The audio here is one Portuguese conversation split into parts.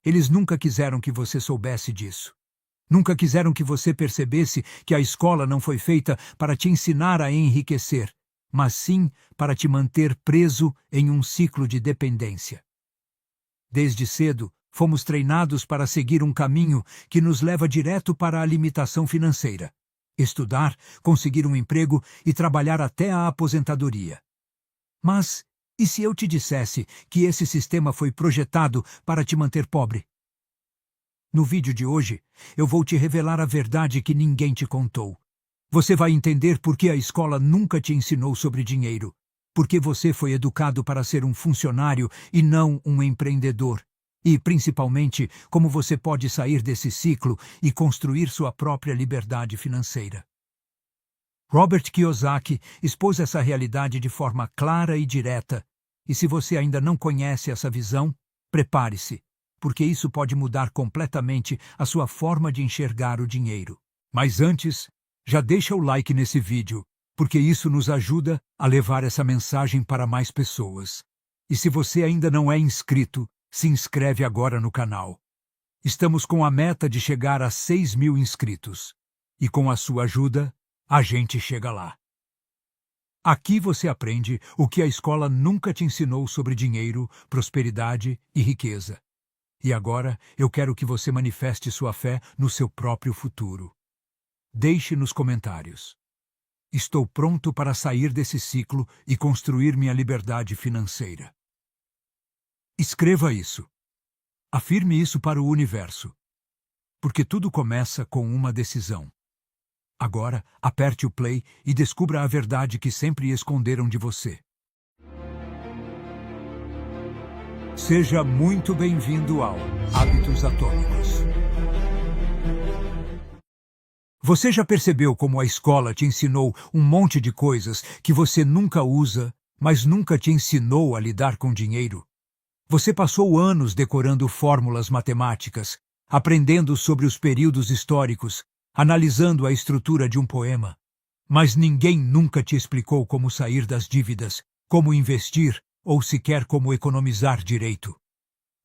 Eles nunca quiseram que você soubesse disso. Nunca quiseram que você percebesse que a escola não foi feita para te ensinar a enriquecer, mas sim para te manter preso em um ciclo de dependência. Desde cedo, fomos treinados para seguir um caminho que nos leva direto para a limitação financeira. Estudar, conseguir um emprego e trabalhar até a aposentadoria. Mas, e se eu te dissesse que esse sistema foi projetado para te manter pobre? No vídeo de hoje, eu vou te revelar a verdade que ninguém te contou. Você vai entender por que a escola nunca te ensinou sobre dinheiro, porque você foi educado para ser um funcionário e não um empreendedor, e, principalmente, como você pode sair desse ciclo e construir sua própria liberdade financeira. Robert Kiyosaki expôs essa realidade de forma clara e direta, e se você ainda não conhece essa visão, prepare-se, porque isso pode mudar completamente a sua forma de enxergar o dinheiro. Mas antes, já deixa o like nesse vídeo, porque isso nos ajuda a levar essa mensagem para mais pessoas. E se você ainda não é inscrito, se inscreve agora no canal. Estamos com a meta de chegar a 6.000 inscritos. E com a sua ajuda, a gente chega lá. Aqui você aprende o que a escola nunca te ensinou sobre dinheiro, prosperidade e riqueza. E agora eu quero que você manifeste sua fé no seu próprio futuro. Deixe nos comentários: estou pronto para sair desse ciclo e construir minha liberdade financeira. Escreva isso. Afirme isso para o universo. Porque tudo começa com uma decisão. Agora, aperte o play e descubra a verdade que sempre esconderam de você. Seja muito bem-vindo ao Hábitos Atômicos. Você já percebeu como a escola te ensinou um monte de coisas que você nunca usa, mas nunca te ensinou a lidar com dinheiro? Você passou anos decorando fórmulas matemáticas, aprendendo sobre os períodos históricos, analisando a estrutura de um poema. Mas ninguém nunca te explicou como sair das dívidas, como investir ou sequer como economizar direito.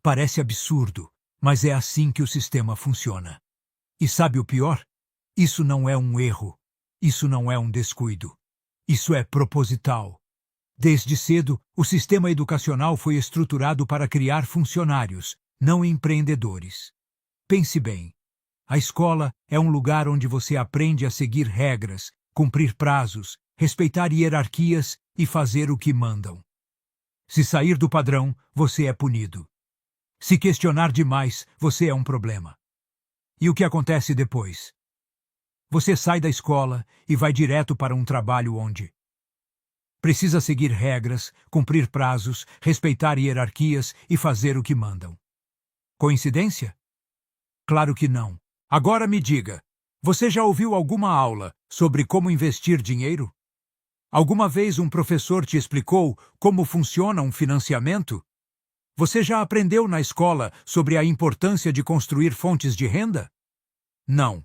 Parece absurdo, mas é assim que o sistema funciona. E sabe o pior? Isso não é um erro. Isso não é um descuido. Isso é proposital. Desde cedo, o sistema educacional foi estruturado para criar funcionários, não empreendedores. Pense bem. A escola é um lugar onde você aprende a seguir regras, cumprir prazos, respeitar hierarquias e fazer o que mandam. Se sair do padrão, você é punido. Se questionar demais, você é um problema. E o que acontece depois? Você sai da escola e vai direto para um trabalho onde precisa seguir regras, cumprir prazos, respeitar hierarquias e fazer o que mandam. Coincidência? Claro que não. Agora me diga, você já ouviu alguma aula sobre como investir dinheiro? Alguma vez um professor te explicou como funciona um financiamento? Você já aprendeu na escola sobre a importância de construir fontes de renda? Não.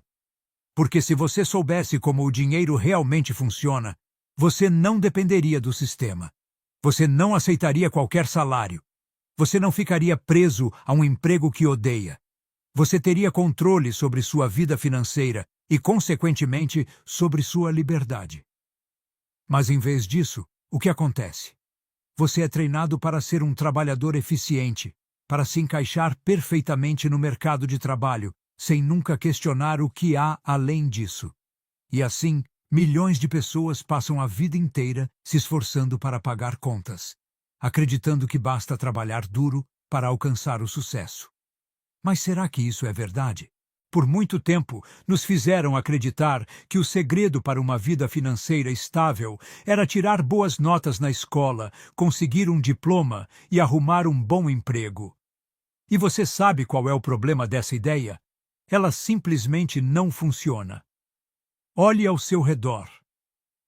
Porque se você soubesse como o dinheiro realmente funciona, você não dependeria do sistema. Você não aceitaria qualquer salário. Você não ficaria preso a um emprego que odeia. Você teria controle sobre sua vida financeira e, consequentemente, sobre sua liberdade. Mas, em vez disso, o que acontece? Você é treinado para ser um trabalhador eficiente, para se encaixar perfeitamente no mercado de trabalho, sem nunca questionar o que há além disso. E assim, milhões de pessoas passam a vida inteira se esforçando para pagar contas, acreditando que basta trabalhar duro para alcançar o sucesso. Mas será que isso é verdade? Por muito tempo, nos fizeram acreditar que o segredo para uma vida financeira estável era tirar boas notas na escola, conseguir um diploma e arrumar um bom emprego. E você sabe qual é o problema dessa ideia? Ela simplesmente não funciona. Olhe ao seu redor.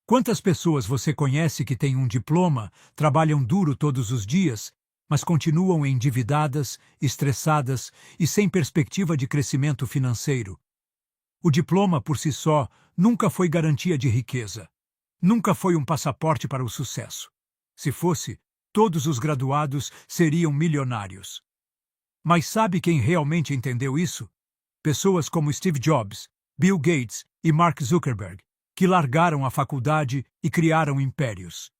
Quantas pessoas você conhece que têm um diploma, trabalham duro todos os dias, mas continuam endividadas, estressadas e sem perspectiva de crescimento financeiro? O diploma, por si só, nunca foi garantia de riqueza. Nunca foi um passaporte para o sucesso. Se fosse, todos os graduados seriam milionários. Mas sabe quem realmente entendeu isso? Pessoas como Steve Jobs, Bill Gates e Mark Zuckerberg, que largaram a faculdade e criaram impérios.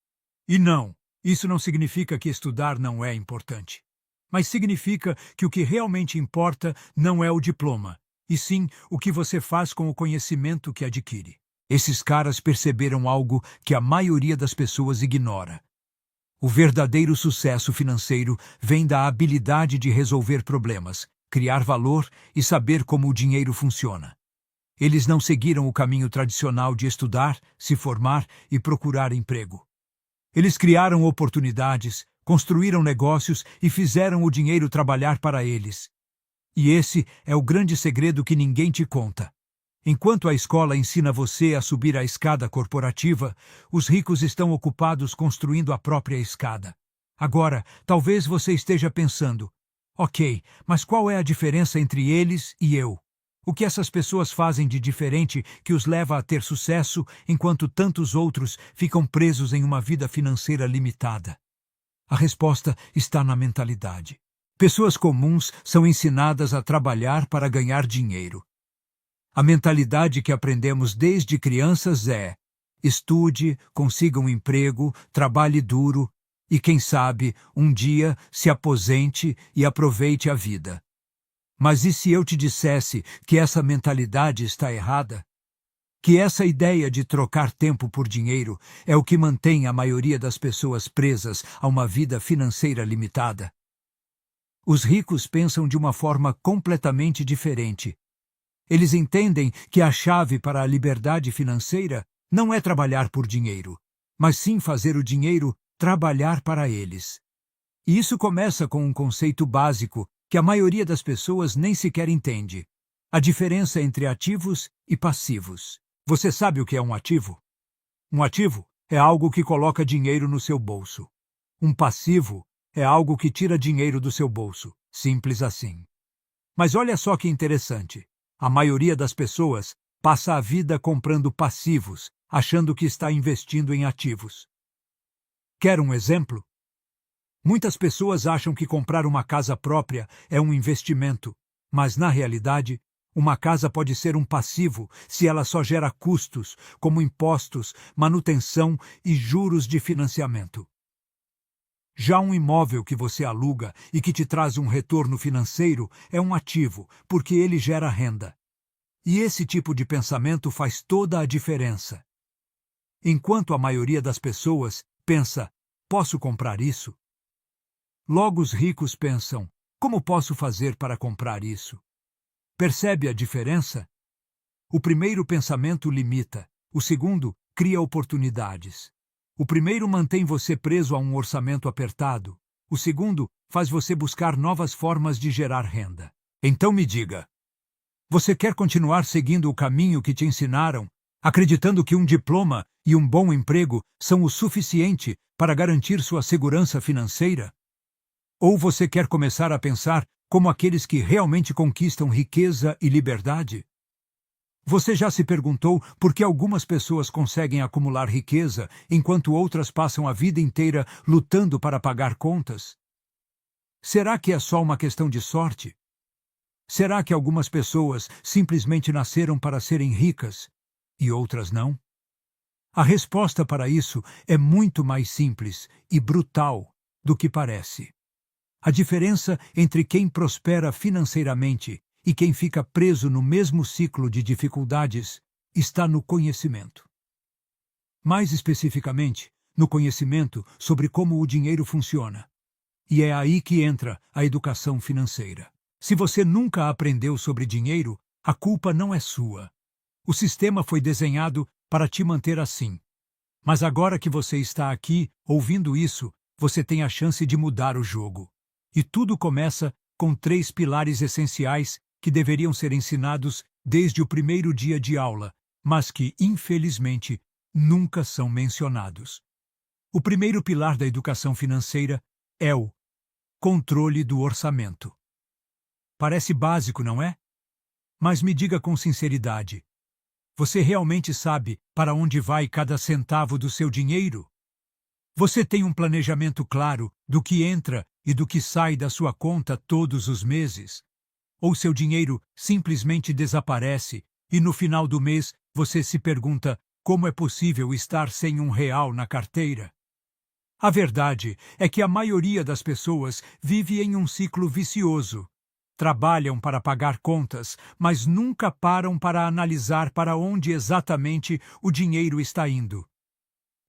E não, isso não significa que estudar não é importante. Mas significa que o que realmente importa não é o diploma, e sim o que você faz com o conhecimento que adquire. Esses caras perceberam algo que a maioria das pessoas ignora. O verdadeiro sucesso financeiro vem da habilidade de resolver problemas, criar valor e saber como o dinheiro funciona. Eles não seguiram o caminho tradicional de estudar, se formar e procurar emprego. Eles criaram oportunidades, construíram negócios e fizeram o dinheiro trabalhar para eles. E esse é o grande segredo que ninguém te conta. Enquanto a escola ensina você a subir a escada corporativa, os ricos estão ocupados construindo a própria escada. Agora, talvez você esteja pensando, ok, mas qual é a diferença entre eles e eu? O que essas pessoas fazem de diferente que os leva a ter sucesso, enquanto tantos outros ficam presos em uma vida financeira limitada? A resposta está na mentalidade. Pessoas comuns são ensinadas a trabalhar para ganhar dinheiro. A mentalidade que aprendemos desde crianças é: estude, consiga um emprego, trabalhe duro e, quem sabe, um dia se aposente e aproveite a vida. Mas e se eu te dissesse que essa mentalidade está errada? Que essa ideia de trocar tempo por dinheiro é o que mantém a maioria das pessoas presas a uma vida financeira limitada? Os ricos pensam de uma forma completamente diferente. Eles entendem que a chave para a liberdade financeira não é trabalhar por dinheiro, mas sim fazer o dinheiro trabalhar para eles. E isso começa com um conceito básico que a maioria das pessoas nem sequer entende: a diferença entre ativos e passivos. Você sabe o que é um ativo? Um ativo é algo que coloca dinheiro no seu bolso. Um passivo é algo que tira dinheiro do seu bolso. Simples assim. Mas olha só que interessante. A maioria das pessoas passa a vida comprando passivos, achando que está investindo em ativos. Quer um exemplo? Muitas pessoas acham que comprar uma casa própria é um investimento, mas, na realidade, uma casa pode ser um passivo se ela só gera custos, como impostos, manutenção e juros de financiamento. Já um imóvel que você aluga e que te traz um retorno financeiro é um ativo, porque ele gera renda. E esse tipo de pensamento faz toda a diferença. Enquanto a maioria das pessoas pensa: posso comprar isso? Logo os ricos pensam: como posso fazer para comprar isso? Percebe a diferença? O primeiro pensamento limita, o segundo cria oportunidades. O primeiro mantém você preso a um orçamento apertado, o segundo faz você buscar novas formas de gerar renda. Então me diga, você quer continuar seguindo o caminho que te ensinaram, acreditando que um diploma e um bom emprego são o suficiente para garantir sua segurança financeira? Ou você quer começar a pensar como aqueles que realmente conquistam riqueza e liberdade? Você já se perguntou por que algumas pessoas conseguem acumular riqueza enquanto outras passam a vida inteira lutando para pagar contas? Será que é só uma questão de sorte? Será que algumas pessoas simplesmente nasceram para serem ricas e outras não? A resposta para isso é muito mais simples e brutal do que parece. A diferença entre quem prospera financeiramente e quem fica preso no mesmo ciclo de dificuldades está no conhecimento. Mais especificamente, no conhecimento sobre como o dinheiro funciona. E é aí que entra a educação financeira. Se você nunca aprendeu sobre dinheiro, a culpa não é sua. O sistema foi desenhado para te manter assim. Mas agora que você está aqui, ouvindo isso, você tem a chance de mudar o jogo. E tudo começa com 3 pilares essenciais que deveriam ser ensinados desde o primeiro dia de aula, mas que, infelizmente, nunca são mencionados. O primeiro pilar da educação financeira é o controle do orçamento. Parece básico, não é? Mas me diga com sinceridade, você realmente sabe para onde vai cada centavo do seu dinheiro? Você tem um planejamento claro do que entra e do que sai da sua conta todos os meses? Ou seu dinheiro simplesmente desaparece e no final do mês você se pergunta como é possível estar sem R$ 1 na carteira? A verdade é que a maioria das pessoas vive em um ciclo vicioso. Trabalham para pagar contas, mas nunca param para analisar para onde exatamente o dinheiro está indo.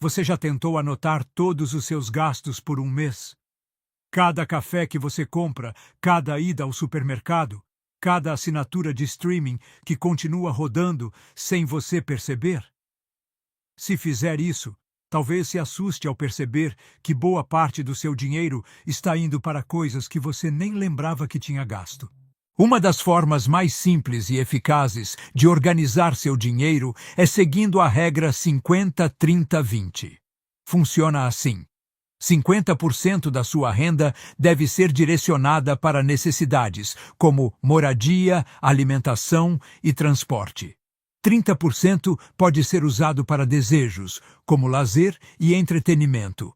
Você já tentou anotar todos os seus gastos por um mês? Cada café que você compra, cada ida ao supermercado, cada assinatura de streaming que continua rodando sem você perceber? Se fizer isso, talvez se assuste ao perceber que boa parte do seu dinheiro está indo para coisas que você nem lembrava que tinha gasto. Uma das formas mais simples e eficazes de organizar seu dinheiro é seguindo a regra 50-30-20. Funciona assim: 50% da sua renda deve ser direcionada para necessidades, como moradia, alimentação e transporte. 30% pode ser usado para desejos, como lazer e entretenimento.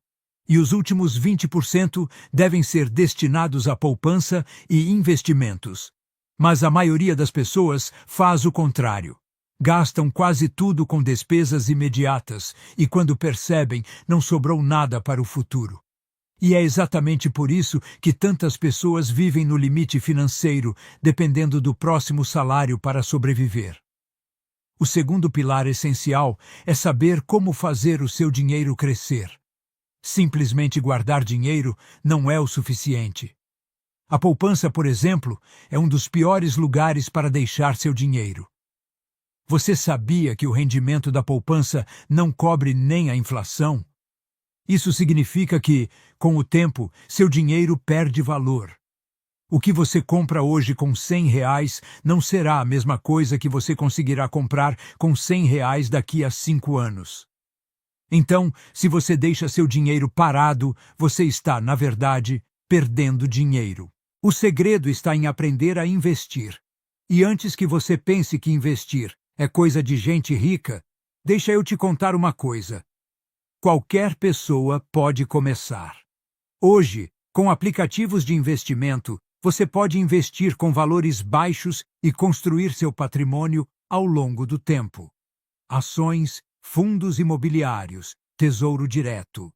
E os últimos 20% devem ser destinados à poupança e investimentos. Mas a maioria das pessoas faz o contrário. Gastam quase tudo com despesas imediatas e, quando percebem, não sobrou nada para o futuro. E é exatamente por isso que tantas pessoas vivem no limite financeiro, dependendo do próximo salário para sobreviver. O segundo pilar essencial é saber como fazer o seu dinheiro crescer. Simplesmente guardar dinheiro não é o suficiente. A poupança, por exemplo, é um dos piores lugares para deixar seu dinheiro. Você sabia que o rendimento da poupança não cobre nem a inflação? Isso significa que, com o tempo, seu dinheiro perde valor. O que você compra hoje com R$ 100 não será a mesma coisa que você conseguirá comprar com R$ 100 daqui a 5 anos. Então, se você deixa seu dinheiro parado, você está, na verdade, perdendo dinheiro. O segredo está em aprender a investir. E antes que você pense que investir é coisa de gente rica, deixa eu te contar uma coisa. Qualquer pessoa pode começar. Hoje, com aplicativos de investimento, você pode investir com valores baixos e construir seu patrimônio ao longo do tempo. Ações, fundos imobiliários, tesouro direto.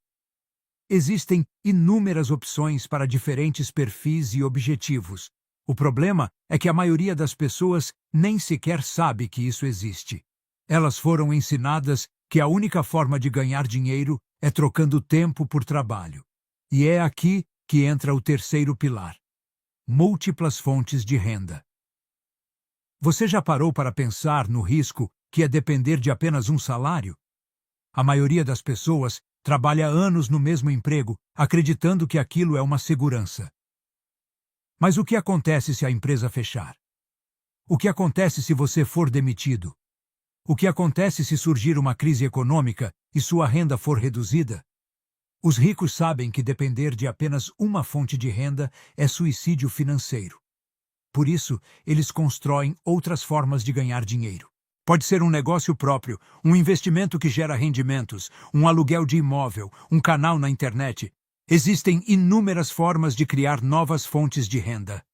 Existem inúmeras opções para diferentes perfis e objetivos. O problema é que a maioria das pessoas nem sequer sabe que isso existe. Elas foram ensinadas que a única forma de ganhar dinheiro é trocando tempo por trabalho. E é aqui que entra o terceiro pilar: múltiplas fontes de renda. Você já parou para pensar no risco que é depender de apenas um salário? A maioria das pessoas trabalha anos no mesmo emprego, acreditando que aquilo é uma segurança. Mas o que acontece se a empresa fechar? O que acontece se você for demitido? O que acontece se surgir uma crise econômica e sua renda for reduzida? Os ricos sabem que depender de apenas uma fonte de renda é suicídio financeiro. Por isso, eles constroem outras formas de ganhar dinheiro. Pode ser um negócio próprio, um investimento que gera rendimentos, um aluguel de imóvel, um canal na internet. Existem inúmeras formas de criar novas fontes de renda.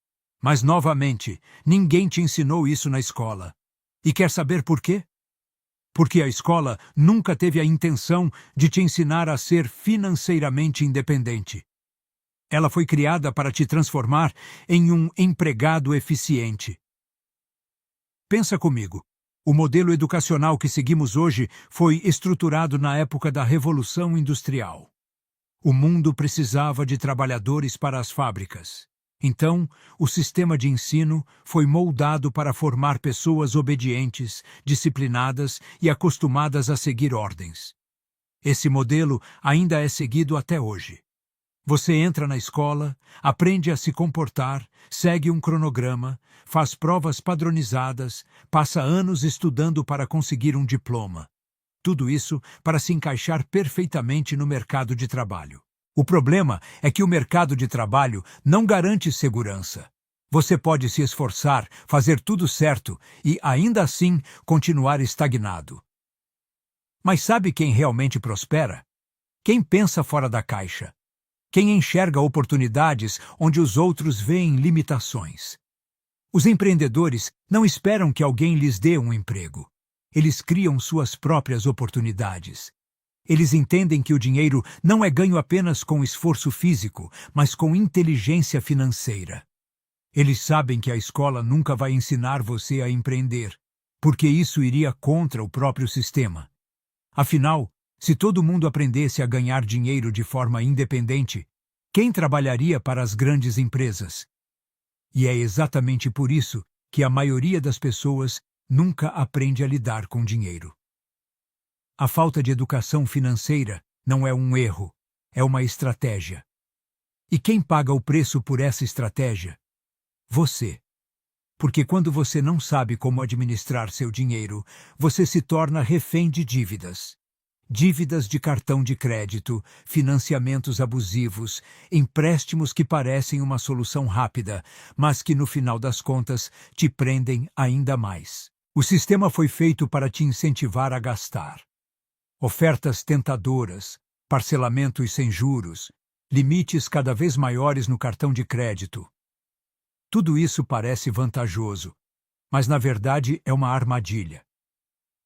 Mas, novamente, ninguém te ensinou isso na escola. E quer saber por quê? Porque a escola nunca teve a intenção de te ensinar a ser financeiramente independente. Ela foi criada para te transformar em um empregado eficiente. Pensa comigo. O modelo educacional que seguimos hoje foi estruturado na época da Revolução Industrial. O mundo precisava de trabalhadores para as fábricas. Então, o sistema de ensino foi moldado para formar pessoas obedientes, disciplinadas e acostumadas a seguir ordens. Esse modelo ainda é seguido até hoje. Você entra na escola, aprende a se comportar, segue um cronograma, faz provas padronizadas, passa anos estudando para conseguir um diploma. Tudo isso para se encaixar perfeitamente no mercado de trabalho. O problema é que o mercado de trabalho não garante segurança. Você pode se esforçar, fazer tudo certo e, ainda assim, continuar estagnado. Mas sabe quem realmente prospera? Quem pensa fora da caixa. quem enxerga oportunidades onde os outros veem limitações. Os empreendedores não esperam que alguém lhes dê um emprego. Eles criam suas próprias oportunidades. Eles entendem que o dinheiro não é ganho apenas com esforço físico, mas com inteligência financeira. Eles sabem que a escola nunca vai ensinar você a empreender, porque isso iria contra o próprio sistema. Afinal, se todo mundo aprendesse a ganhar dinheiro de forma independente, quem trabalharia para as grandes empresas? E é exatamente por isso que a maioria das pessoas nunca aprende a lidar com dinheiro. A falta de educação financeira não é um erro, é uma estratégia. E quem paga o preço por essa estratégia? Você. Porque quando você não sabe como administrar seu dinheiro, você se torna refém de dívidas. Dívidas de cartão de crédito, financiamentos abusivos, empréstimos que parecem uma solução rápida, mas que no final das contas te prendem ainda mais. O sistema foi feito para te incentivar a gastar. Ofertas tentadoras, parcelamentos sem juros, limites cada vez maiores no cartão de crédito. Tudo isso parece vantajoso, mas na verdade é uma armadilha.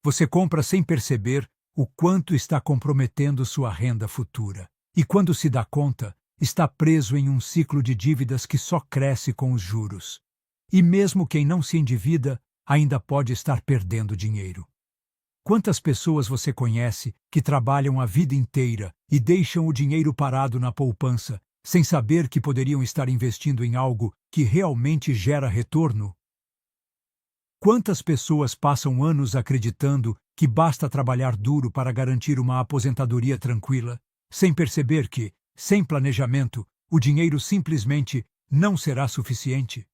Você compra sem perceber o quanto está comprometendo sua renda futura. E quando se dá conta, está preso em um ciclo de dívidas que só cresce com os juros. E mesmo quem não se endivida, ainda pode estar perdendo dinheiro. Quantas pessoas você conhece que trabalham a vida inteira e deixam o dinheiro parado na poupança, sem saber que poderiam estar investindo em algo que realmente gera retorno? Quantas pessoas passam anos acreditando que basta trabalhar duro para garantir uma aposentadoria tranquila, sem perceber que, sem planejamento, o dinheiro simplesmente não será suficiente?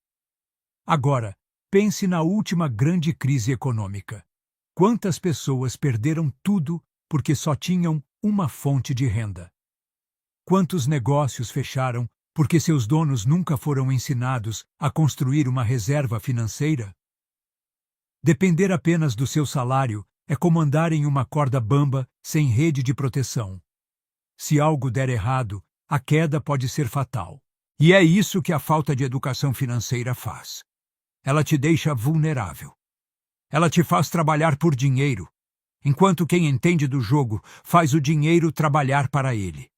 Agora, pense na última grande crise econômica. Quantas pessoas perderam tudo porque só tinham uma fonte de renda? Quantos negócios fecharam porque seus donos nunca foram ensinados a construir uma reserva financeira? Depender apenas do seu salário é como andar em uma corda bamba sem rede de proteção. Se algo der errado, a queda pode ser fatal. E é isso que a falta de educação financeira faz. Ela te deixa vulnerável. Ela te faz trabalhar por dinheiro, enquanto quem entende do jogo faz o dinheiro trabalhar para ele.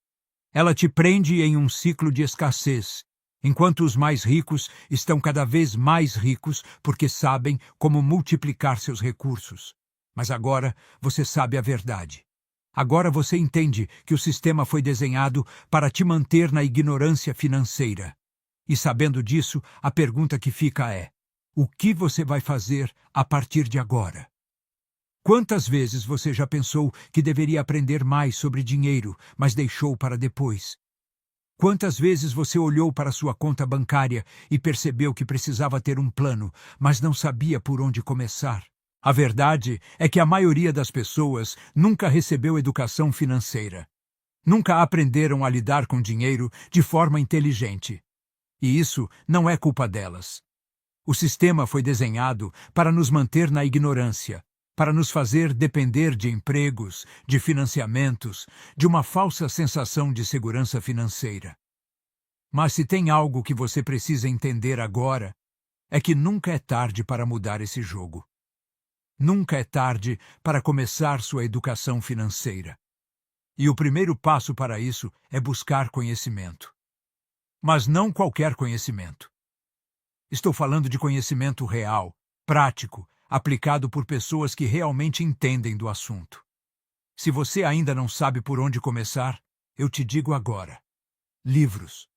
Ela te prende em um ciclo de escassez, enquanto os mais ricos estão cada vez mais ricos porque sabem como multiplicar seus recursos. Mas agora você sabe a verdade. Agora você entende que o sistema foi desenhado para te manter na ignorância financeira. E sabendo disso, a pergunta que fica é: o que você vai fazer a partir de agora? Quantas vezes você já pensou que deveria aprender mais sobre dinheiro, mas deixou para depois? Quantas vezes você olhou para sua conta bancária e percebeu que precisava ter um plano, mas não sabia por onde começar? A verdade é que a maioria das pessoas nunca recebeu educação financeira. Nunca aprenderam a lidar com dinheiro de forma inteligente. E isso não é culpa delas. O sistema foi desenhado para nos manter na ignorância, para nos fazer depender de empregos, de financiamentos, de uma falsa sensação de segurança financeira. Mas se tem algo que você precisa entender agora, é que nunca é tarde para mudar esse jogo. Nunca é tarde para começar sua educação financeira. E o primeiro passo para isso é buscar conhecimento. Mas não qualquer conhecimento. Estou falando de conhecimento real, prático, aplicado por pessoas que realmente entendem do assunto. Se você ainda não sabe por onde começar, eu te digo agora: livros.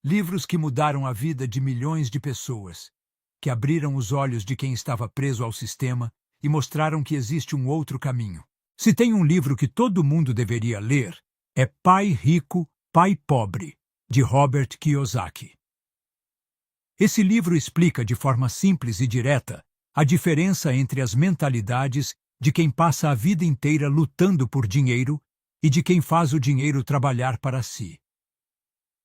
Livros que mudaram a vida de milhões de pessoas, que abriram os olhos de quem estava preso ao sistema e mostraram que existe um outro caminho. Se tem um livro que todo mundo deveria ler, é Pai Rico, Pai Pobre, de Robert Kiyosaki. Esse livro explica de forma simples e direta a diferença entre as mentalidades de quem passa a vida inteira lutando por dinheiro e de quem faz o dinheiro trabalhar para si.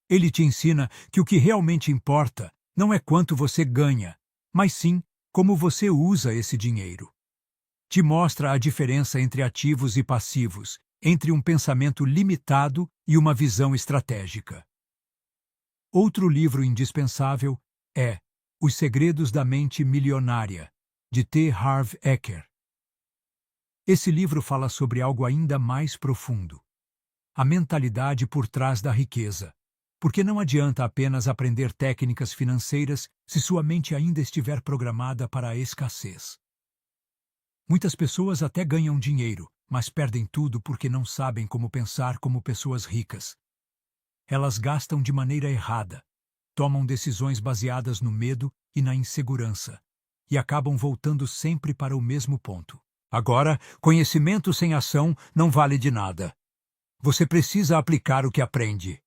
Ele te ensina que o que realmente importa não é quanto você ganha, mas sim como você usa esse dinheiro. Te mostra a diferença entre ativos e passivos entre um pensamento limitado e uma visão estratégica. Outro livro indispensável é Os Segredos da Mente Milionária, de T. Harv Eker. Esse livro fala sobre algo ainda mais profundo: a mentalidade por trás da riqueza. Porque não adianta apenas aprender técnicas financeiras se sua mente ainda estiver programada para a escassez. Muitas pessoas até ganham dinheiro, mas perdem tudo porque não sabem como pensar como pessoas ricas. Elas gastam de maneira errada, tomam decisões baseadas no medo e na insegurança, e acabam voltando sempre para o mesmo ponto. Agora, conhecimento sem ação não vale de nada. Você precisa aplicar o que aprende.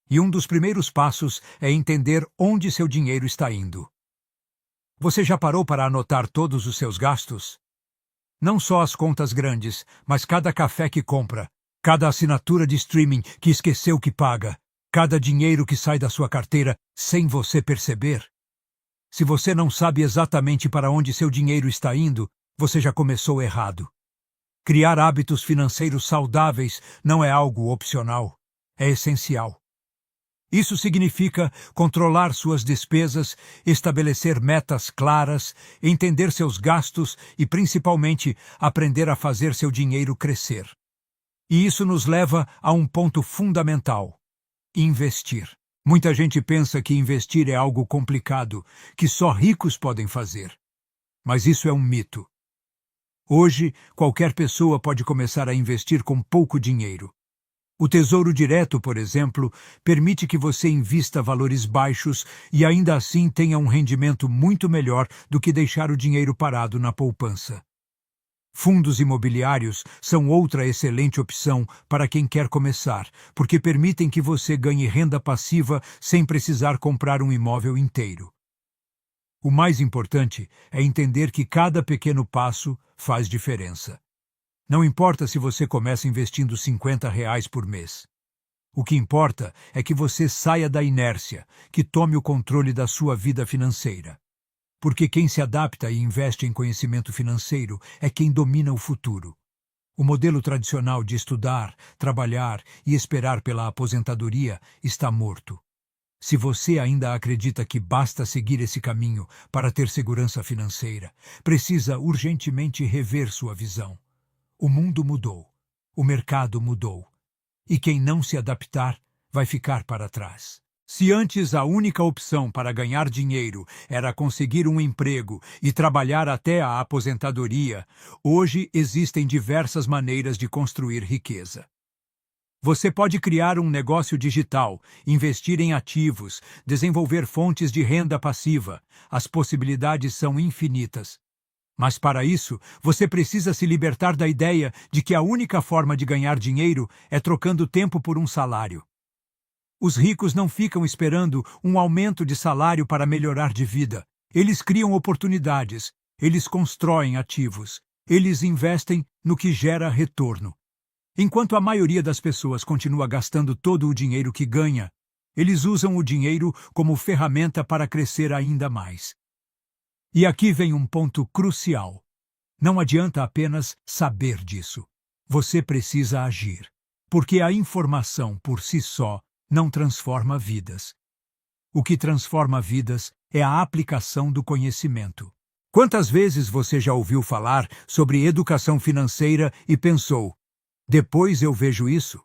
E um dos primeiros passos é entender onde seu dinheiro está indo. Você já parou para anotar todos os seus gastos? Não só as contas grandes, mas cada café que compra, cada assinatura de streaming que esqueceu que paga, cada dinheiro que sai da sua carteira sem você perceber. Se você não sabe exatamente para onde seu dinheiro está indo, você já começou errado. Criar hábitos financeiros saudáveis não é algo opcional, é essencial. Isso significa controlar suas despesas, estabelecer metas claras, entender seus gastos e, principalmente, aprender a fazer seu dinheiro crescer. E isso nos leva a um ponto fundamental: investir. Muita gente pensa que investir é algo complicado, que só ricos podem fazer. Mas isso é um mito. Hoje, qualquer pessoa pode começar a investir com pouco dinheiro. O Tesouro Direto, por exemplo, permite que você invista valores baixos e ainda assim tenha um rendimento muito melhor do que deixar o dinheiro parado na poupança. Fundos imobiliários são outra excelente opção para quem quer começar, porque permitem que você ganhe renda passiva sem precisar comprar um imóvel inteiro. O mais importante é entender que cada pequeno passo faz diferença. Não importa se você começa investindo R$ 50 por mês. O que importa é que você saia da inércia, que tome o controle da sua vida financeira. Porque quem se adapta e investe em conhecimento financeiro é quem domina o futuro. O modelo tradicional de estudar, trabalhar e esperar pela aposentadoria está morto. Se você ainda acredita que basta seguir esse caminho para ter segurança financeira, precisa urgentemente rever sua visão. O mundo mudou, o mercado mudou, e quem não se adaptar vai ficar para trás. Se antes a única opção para ganhar dinheiro era conseguir um emprego e trabalhar até a aposentadoria, hoje existem diversas maneiras de construir riqueza. Você pode criar um negócio digital, investir em ativos, desenvolver fontes de renda passiva. As possibilidades são infinitas. Mas para isso, você precisa se libertar da ideia de que a única forma de ganhar dinheiro é trocando tempo por um salário. Os ricos não ficam esperando um aumento de salário para melhorar de vida. Eles criam oportunidades, eles constroem ativos, eles investem no que gera retorno. Enquanto a maioria das pessoas continua gastando todo o dinheiro que ganha, eles usam o dinheiro como ferramenta para crescer ainda mais. E aqui vem um ponto crucial. Não adianta apenas saber disso. Você precisa agir. Porque a informação por si só não transforma vidas. O que transforma vidas é a aplicação do conhecimento. Quantas vezes você já ouviu falar sobre educação financeira e pensou: depois eu vejo isso?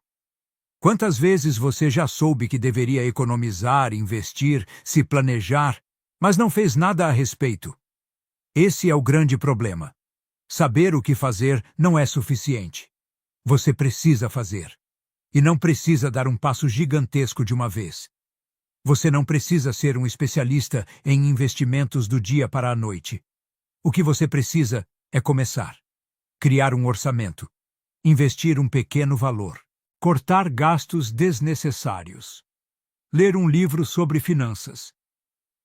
Quantas vezes você já soube que deveria economizar, investir, se planejar, mas não fez nada a respeito? Esse é o grande problema. Saber o que fazer não é suficiente. Você precisa fazer. E não precisa dar um passo gigantesco de uma vez. Você não precisa ser um especialista em investimentos do dia para a noite. O que você precisa é começar. Criar um orçamento. Investir um pequeno valor. Cortar gastos desnecessários. Ler um livro sobre finanças.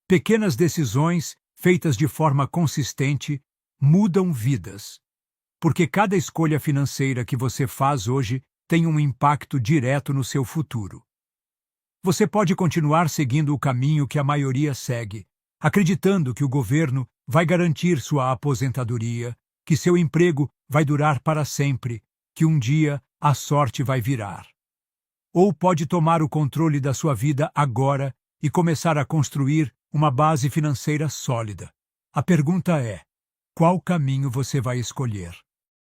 Pequenas decisões, feitas de forma consistente, mudam vidas. Porque cada escolha financeira que você faz hoje tem um impacto direto no seu futuro. Você pode continuar seguindo o caminho que a maioria segue, acreditando que o governo vai garantir sua aposentadoria, que seu emprego vai durar para sempre, que um dia a sorte vai virar. Ou pode tomar o controle da sua vida agora e começar a construir uma base financeira sólida. A pergunta é: qual caminho você vai escolher?